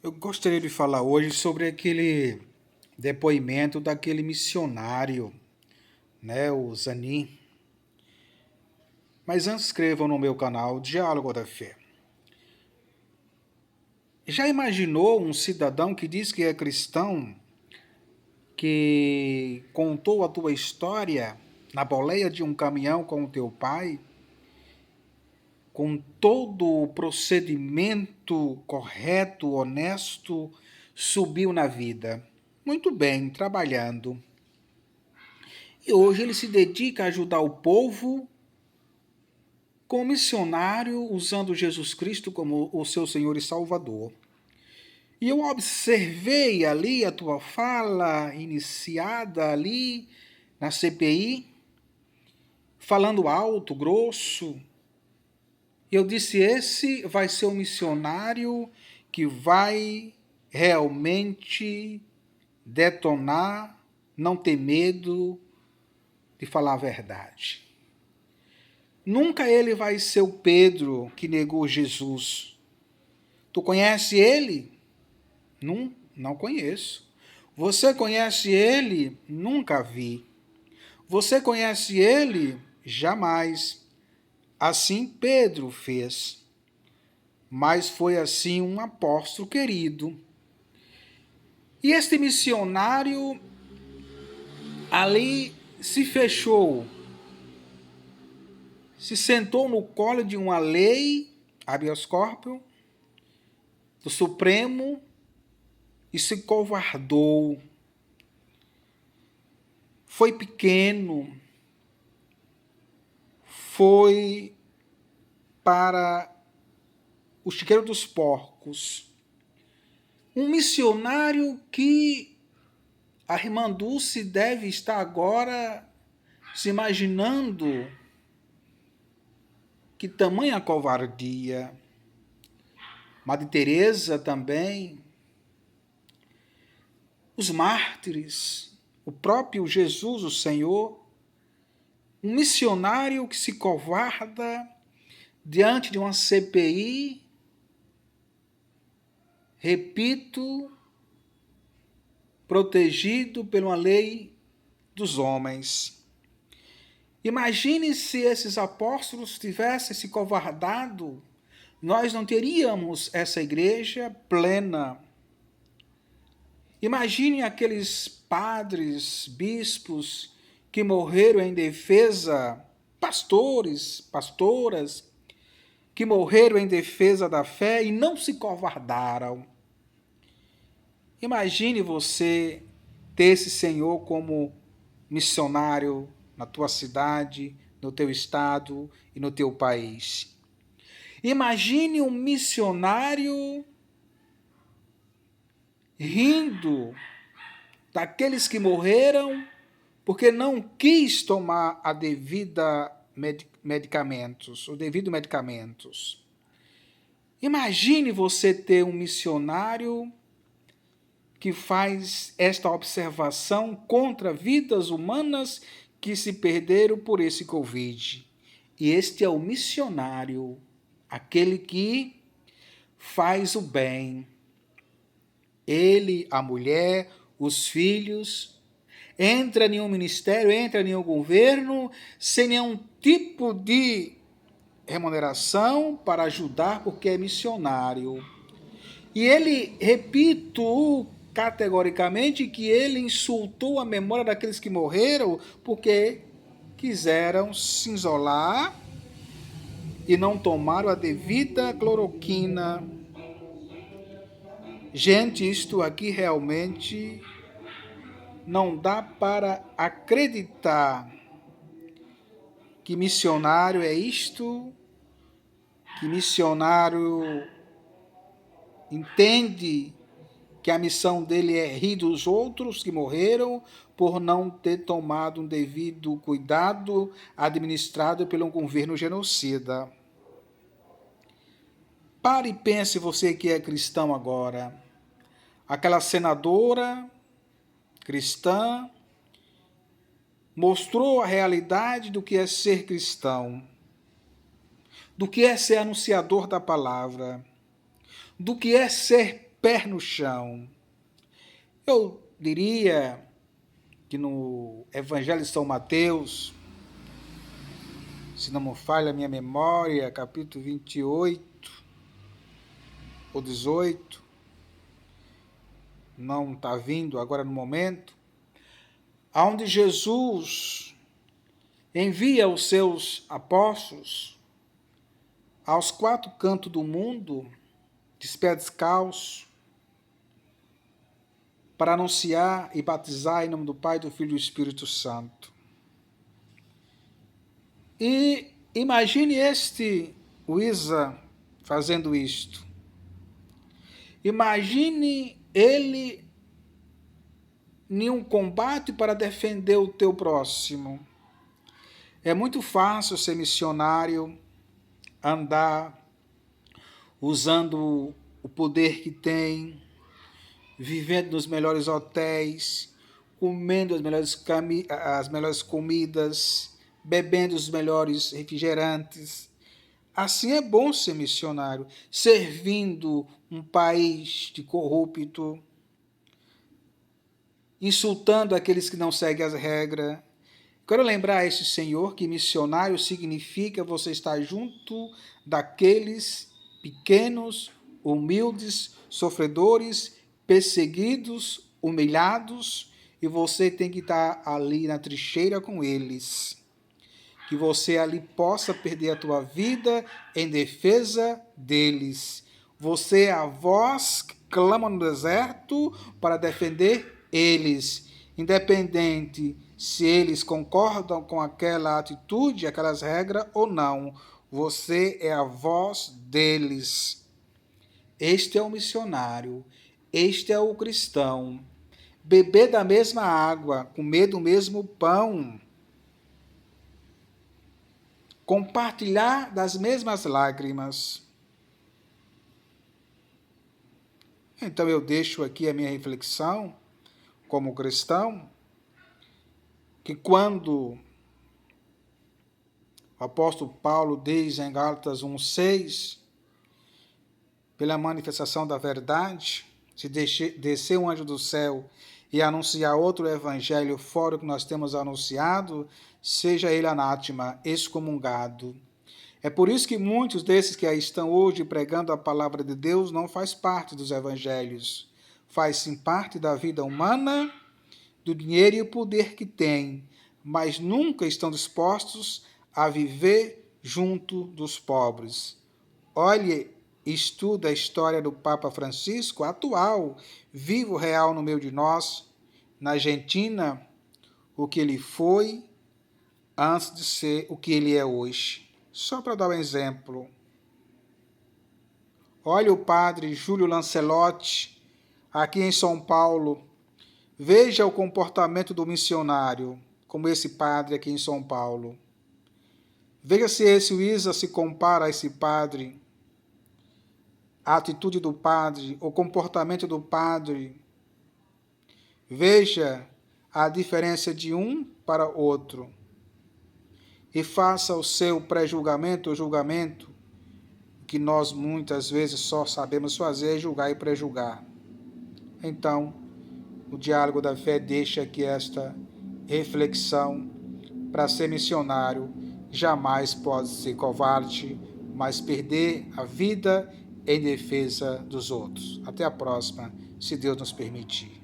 Eu gostaria de falar hoje sobre aquele depoimento daquele missionário, o Zanin. Mas antes inscrevam no meu canal Diálogo da Fé. Já imaginou um cidadão que diz que é cristão, que contou a tua história na boleia de um caminhão com o teu pai, com todo o procedimento correto, honesto, subiu na vida? Muito bem, trabalhando. E hoje ele se dedica a ajudar o povo como missionário, usando Jesus Cristo como o seu Senhor e Salvador. E eu observei ali a tua fala iniciada ali na CPI, falando alto, grosso. E eu disse: esse vai ser um missionário que vai realmente detonar, não ter medo de falar a verdade. Nunca ele vai ser o Pedro que negou Jesus. Tu conhece ele? Não conheço. Você conhece ele? Nunca vi. Você conhece ele? Jamais. Assim Pedro fez. Mas foi assim um apóstolo querido. E este missionário ali se fechou, se sentou no colo de uma lei, habeas corpus, do Supremo, e se covardou. Foi pequeno, foi para o chiqueiro dos porcos. Um missionário que a irmã Dulce deve estar agora se imaginando que tamanha covardia. Madre Teresa também, os mártires, o próprio Jesus, o Senhor, um missionário que se covarda diante de uma CPI, repito, protegido pela lei dos homens. Imagine se esses apóstolos tivessem se covardado, nós não teríamos essa igreja plena. Imagine aqueles padres, bispos que morreram em defesa, pastores, pastoras, que morreram em defesa da fé e não se covardaram. Imagine você ter esse Senhor como missionário na tua cidade, no teu estado e no teu país. Imagine um missionário rindo daqueles que morreram porque não quis tomar a devida medicamentos, o devido medicamentos. Imagine você ter um missionário que faz esta observação contra vidas humanas que se perderam por esse Covid. E este é o missionário, aquele que faz o bem. Ele, a mulher, os filhos, entra em um ministério, entra em um governo, sem nenhum tipo de remuneração para ajudar, porque é missionário. E ele, repito categoricamente, que ele insultou a memória daqueles que morreram porque quiseram se isolar e não tomaram a devida cloroquina. Gente, isto aqui realmente não dá para acreditar que missionário é isto, que missionário entende que a missão dele é rir dos outros que morreram por não ter tomado um devido cuidado administrado pelo governo genocida. Pare e pense você que é cristão agora. Aquela senadora cristã mostrou a realidade do que é ser cristão, do que é ser anunciador da palavra, do que é ser pé no chão. Eu diria que no Evangelho de São Mateus, se não me falha a minha memória, capítulo 28 ou 18, não está vindo agora no momento, onde Jesus envia os seus apóstolos aos 4 cantos do mundo, de pé descalço, para anunciar e batizar em nome do Pai, do Filho e do Espírito Santo. E imagine o Isa fazendo isto. Imagine ele em um combate para defender o teu próximo. É muito fácil ser missionário, andar usando o poder que tem, vivendo nos melhores hotéis, comendo as melhores comidas, bebendo os melhores refrigerantes. Assim é bom ser missionário, servindo um país de corrupto, insultando aqueles que não seguem as regras. Quero lembrar a este senhor que missionário significa você estar junto daqueles pequenos, humildes, sofredores, perseguidos, humilhados, e você tem que estar ali na trincheira com eles. Que você ali possa perder a tua vida em defesa deles. Você é a voz que clama no deserto para defender eles, independente se eles concordam com aquela atitude, aquelas regras ou não. Você é a voz deles. Este é o missionário, este é o cristão. Beber da mesma água, comer do mesmo pão, compartilhar das mesmas lágrimas. Então eu deixo aqui a minha reflexão como cristão, que quando o apóstolo Paulo diz em Gálatas 1,6, pela manifestação da verdade, se descer um anjo do céu e anunciar outro evangelho fora do que nós temos anunciado, seja ele anátema, excomungado. É por isso que muitos desses que aí estão hoje pregando a palavra de Deus não faz parte dos evangelhos. Faz sim parte da vida humana, do dinheiro e o poder que tem, mas nunca estão dispostos a viver junto dos pobres. Olhe, estuda a história do Papa Francisco, atual, vivo, real no meio de nós, na Argentina, o que ele foi antes de ser o que ele é hoje. Só para dar um exemplo. Olha o padre Júlio Lancelotti, aqui em São Paulo. Veja o comportamento do missionário, como esse padre aqui em São Paulo. Veja se esse Isa se compara a esse padre, a atitude do padre, o comportamento do padre. Veja a diferença de um para outro. E faça o seu pré-julgamento ou julgamento, que nós muitas vezes só sabemos fazer, julgar e pré-julgar. Então, o diálogo da fé deixa aqui esta reflexão. Para ser missionário, jamais pode ser covarde, mas perder a vida em defesa dos outros. Até a próxima, se Deus nos permitir.